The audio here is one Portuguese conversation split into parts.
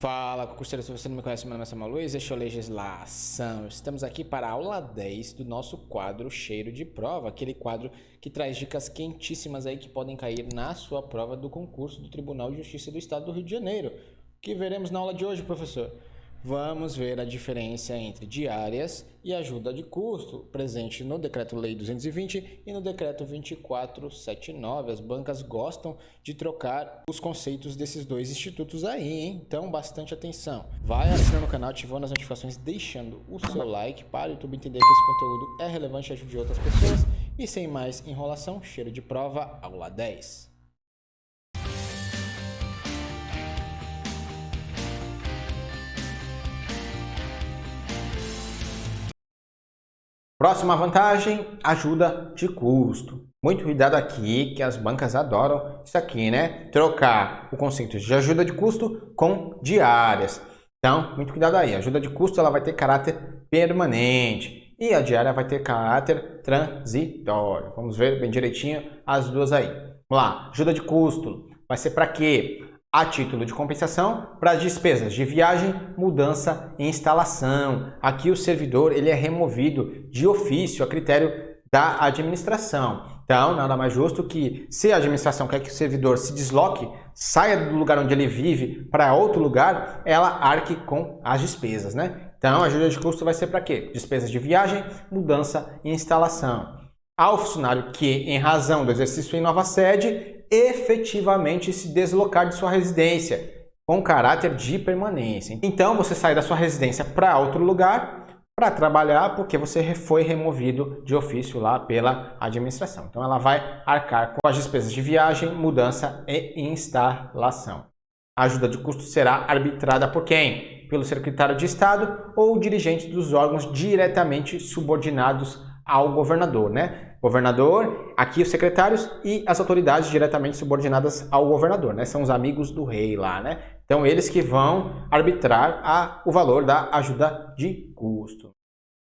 Fala, concurseiro, se você não me conhece, meu nome é Samuel Luiz, este é o Legislação. Estamos aqui para a aula 10 do nosso quadro Cheiro de Prova, aquele quadro que traz dicas quentíssimas aí que podem cair na sua prova do concurso do Tribunal de Justiça do Estado do Rio de Janeiro. O que veremos na aula de hoje, professor? Vamos ver a diferença entre diárias e ajuda de custo, presente no Decreto-Lei 220 e no Decreto 2479. As bancas gostam de trocar os conceitos desses dois institutos aí, hein? Então, bastante atenção. Vai assinando o canal, ativando as notificações, deixando o seu like para o YouTube entender que esse conteúdo é relevante e ajude outras pessoas. E sem mais enrolação, cheiro de prova, aula 10. Próxima vantagem, ajuda de custo. Muito cuidado aqui, que as bancas adoram isso aqui, né? Trocar o conceito de ajuda de custo com diárias. Então, muito cuidado aí. A ajuda de custo ela vai ter caráter permanente e a diária vai ter caráter transitório. Vamos ver bem direitinho as duas aí. Vamos lá. Ajuda de custo vai ser para quê? A título de compensação para as despesas de viagem, mudança e instalação. Aqui o servidor ele é removido de ofício a critério da administração. Então, nada mais justo que se a administração quer que o servidor se desloque, saia do lugar onde ele vive para outro lugar, ela arque com as despesas, né? Então, a ajuda de custo vai ser para quê? Despesas de viagem, mudança e instalação. Ao funcionário que, em razão do exercício em nova sede, efetivamente se deslocar de sua residência, com caráter de permanência. Então, você sai da sua residência para outro lugar para trabalhar porque você foi removido de ofício lá pela administração. Então, ela vai arcar com as despesas de viagem, mudança e instalação. A ajuda de custo será arbitrada por quem? Pelo secretário de Estado ou dirigente dos órgãos diretamente subordinados ao governador, né? Governador, aqui os secretários e as autoridades diretamente subordinadas ao governador, né? São os amigos do rei lá, né? Então, eles que vão arbitrar o valor da ajuda de custo.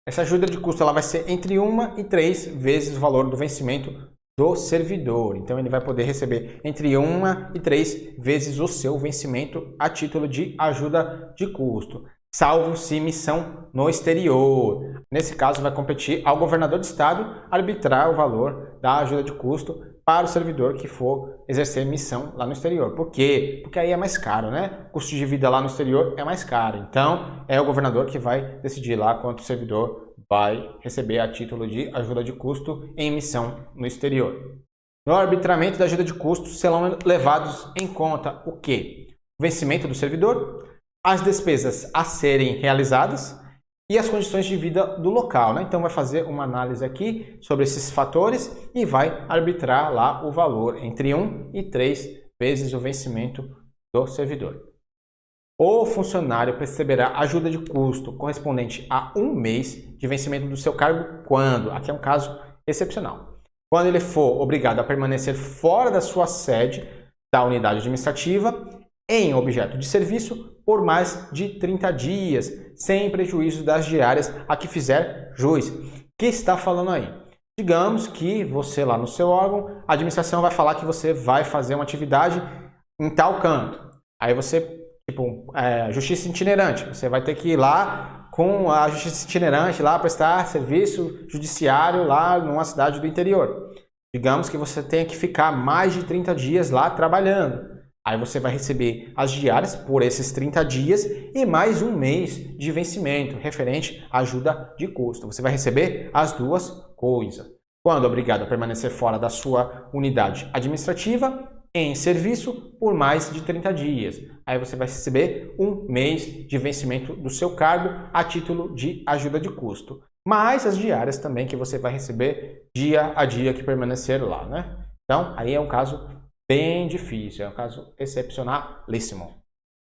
Essa ajuda de custo ela vai ser entre 1 e 3 vezes o valor do vencimento do servidor. Então, ele vai poder receber entre 1 e 3 vezes o seu vencimento a título de ajuda de custo, salvo se missão no exterior. Nesse caso, vai competir ao governador de estado arbitrar o valor da ajuda de custo para o servidor que for exercer missão lá no exterior. Por quê? Porque aí é mais caro, né? O custo de vida lá no exterior é mais caro. Então, é o governador que vai decidir lá quanto o servidor vai receber a título de ajuda de custo em missão no exterior. No arbitramento da ajuda de custo serão levados em conta o quê? O vencimento do servidor, as despesas a serem realizadas e as condições de vida do local, né? Então vai fazer uma análise aqui sobre esses fatores e vai arbitrar lá o valor entre 1 e 3 vezes o vencimento do servidor. O funcionário receberá ajuda de custo correspondente a 1 mês de vencimento do seu cargo quando? Aqui é um caso excepcional. Quando ele for obrigado a permanecer fora da sua sede da unidade administrativa em objeto de serviço por mais de 30 dias, sem prejuízo das diárias a que fizer jus. O que está falando aí? Digamos que você lá no seu órgão, a administração vai falar que você vai fazer uma atividade em tal canto. Aí você, justiça itinerante, você vai ter que ir lá com a justiça itinerante lá prestar serviço judiciário lá numa cidade do interior. Digamos que você tenha que ficar mais de 30 dias lá trabalhando. Aí você vai receber as diárias por esses 30 dias e mais 1 mês de vencimento referente à ajuda de custo. Você vai receber as duas coisas. Quando obrigado a permanecer fora da sua unidade administrativa, em serviço por mais de 30 dias. Aí você vai receber 1 mês de vencimento do seu cargo a título de ajuda de custo. Mais as diárias também que você vai receber dia a dia que permanecer lá, né? Então, aí é um caso bem difícil, é um caso excepcionalíssimo.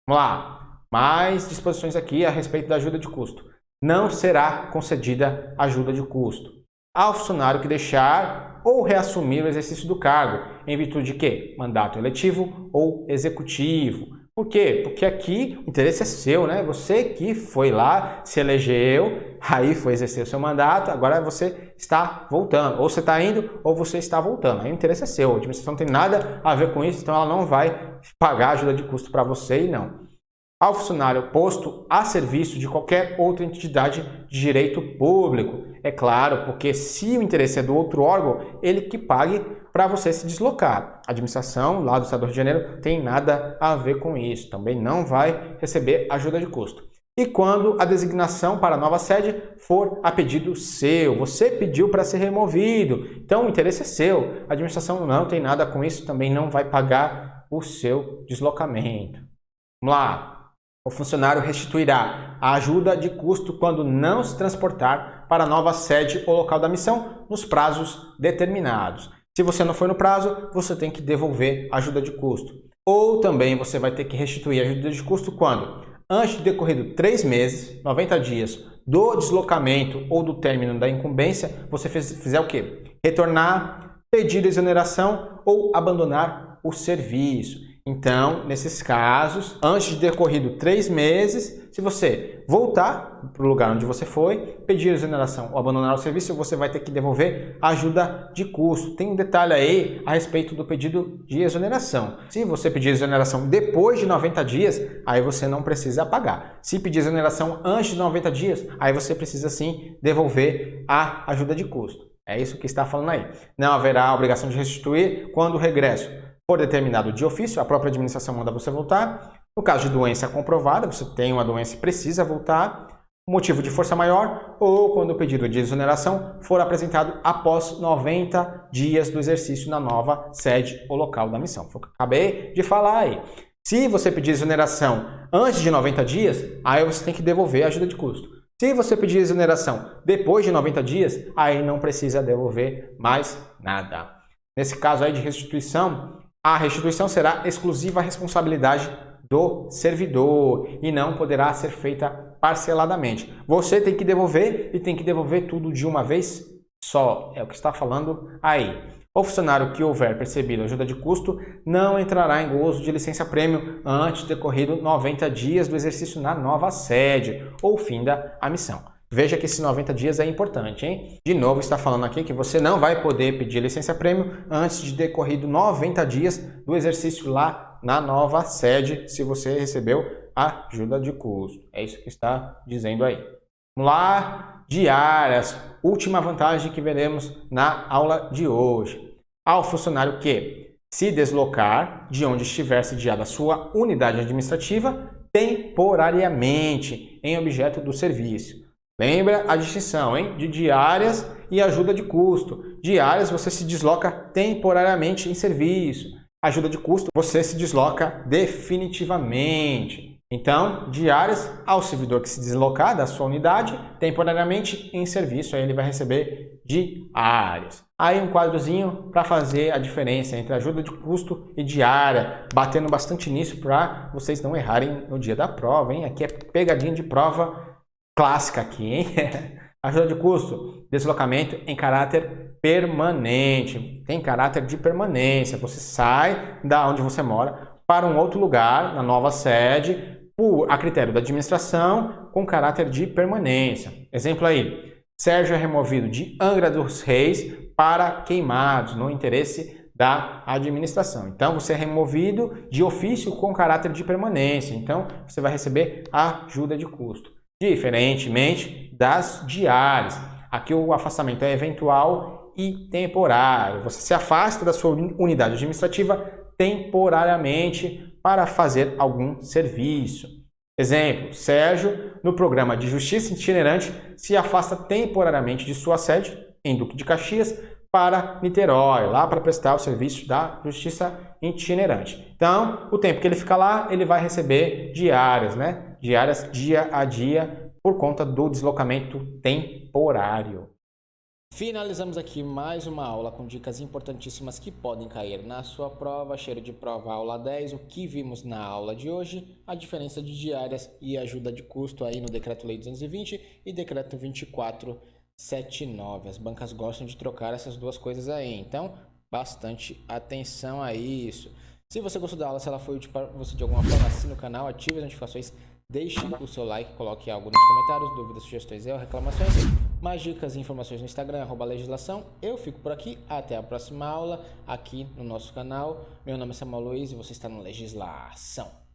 Vamos lá, mais disposições aqui a respeito da ajuda de custo. Não será concedida ajuda de custo ao funcionário que deixar ou reassumir o exercício do cargo, em virtude de quê? Mandato eletivo ou executivo. Por quê? Porque aqui o interesse é seu, né? Você que foi lá, se elegeu, aí foi exercer o seu mandato, agora você está voltando. Ou você está indo, ou você está voltando. Aí o interesse é seu. A administração não tem nada a ver com isso, então ela não vai pagar ajuda de custo para você e não. ao funcionário posto a serviço de qualquer outra entidade de direito público. É claro, porque se o interesse é do outro órgão, ele que pague para você se deslocar. A administração lá do Estado do Rio de Janeiro tem nada a ver com isso, também não vai receber ajuda de custo. E quando a designação para a nova sede for a pedido seu, você pediu para ser removido, então o interesse é seu, a administração não tem nada com isso, também não vai pagar o seu deslocamento. Vamos lá. O funcionário restituirá a ajuda de custo quando não se transportar para a nova sede ou local da missão nos prazos determinados. Se você não foi no prazo, você tem que devolver a ajuda de custo. Ou também você vai ter que restituir a ajuda de custo quando, antes de decorrido 3 meses, 90 dias, do deslocamento ou do término da incumbência, você fizer o quê? Retornar, pedir exoneração ou abandonar o serviço. Então, nesses casos, antes de decorrido 3 meses, se você voltar para o lugar onde você foi, pedir exoneração ou abandonar o serviço, você vai ter que devolver ajuda de custo. Tem um detalhe aí a respeito do pedido de exoneração. Se você pedir exoneração depois de 90 dias, aí você não precisa pagar. Se pedir exoneração antes de 90 dias, aí você precisa sim devolver a ajuda de custo. É isso que está falando aí. Não haverá obrigação de restituir quando o regresso for determinado de ofício, a própria administração manda você voltar. No caso de doença comprovada, você tem uma doença e precisa voltar, motivo de força maior, ou quando o pedido de exoneração for apresentado após 90 dias do exercício na nova sede ou local da missão. Foi o que eu acabei de falar aí. Se você pedir exoneração antes de 90 dias, aí você tem que devolver a ajuda de custo. Se você pedir exoneração depois de 90 dias, aí não precisa devolver mais nada. Nesse caso aí de restituição, a restituição será exclusiva responsabilidade do servidor e não poderá ser feita parceladamente. Você tem que devolver e tem que devolver tudo de uma vez só. É o que está falando aí. O funcionário que houver percebido ajuda de custo não entrará em gozo de licença-prêmio antes de decorrido 90 dias do exercício na nova sede ou finda a missão. Veja que esses 90 dias é importante, hein? De novo, está falando aqui que você não vai poder pedir licença-prêmio antes de decorrido 90 dias do exercício lá na nova sede, se você recebeu ajuda de custo. É isso que está dizendo aí. Vamos lá, diárias. Última vantagem que veremos na aula de hoje. Ao funcionário que se deslocar de onde estiver sediada a sua unidade administrativa temporariamente em objeto do serviço. Lembra a distinção, hein? De diárias e ajuda de custo. Diárias você se desloca temporariamente em serviço. Ajuda de custo você se desloca definitivamente. Então, diárias ao servidor que se deslocar da sua unidade temporariamente em serviço, aí ele vai receber diárias. Aí um quadrozinho para fazer a diferença entre ajuda de custo e diária, batendo bastante nisso para vocês não errarem no dia da prova, hein? Aqui é pegadinha de prova clássica aqui, hein? Ajuda de custo, deslocamento em caráter permanente. Tem caráter de permanência. Você sai da onde você mora para um outro lugar, na nova sede, a critério da administração, com caráter de permanência. Exemplo aí, Sérgio é removido de Angra dos Reis para Queimados, no interesse da administração. Então, você é removido de ofício com caráter de permanência. Então, você vai receber ajuda de custo. Diferentemente das diárias. Aqui o afastamento é eventual e temporário. Você se afasta da sua unidade administrativa temporariamente para fazer algum serviço. Exemplo, Sérgio, no programa de Justiça Itinerante, se afasta temporariamente de sua sede, em Duque de Caxias, para Niterói, lá para prestar o serviço da Justiça Itinerante. Então, o tempo que ele fica lá, ele vai receber diárias, né? Diárias dia a dia, por conta do deslocamento temporário. Finalizamos aqui mais uma aula com dicas importantíssimas que podem cair na sua prova. Cheiro de prova, aula 10. O que vimos na aula de hoje? A diferença de diárias e ajuda de custo aí no Decreto-Lei 220 e Decreto 2479. As bancas gostam de trocar essas duas coisas aí, então bastante atenção a isso. Se você gostou da aula, se ela foi útil para você de alguma forma, assine o canal, ative as notificações, deixe o seu like, coloque algo nos comentários, dúvidas, sugestões ou reclamações. Mais dicas e informações no Instagram, @legislação. Eu fico por aqui, até a próxima aula aqui no nosso canal. Meu nome é Samuel Luiz e você está no Legislação.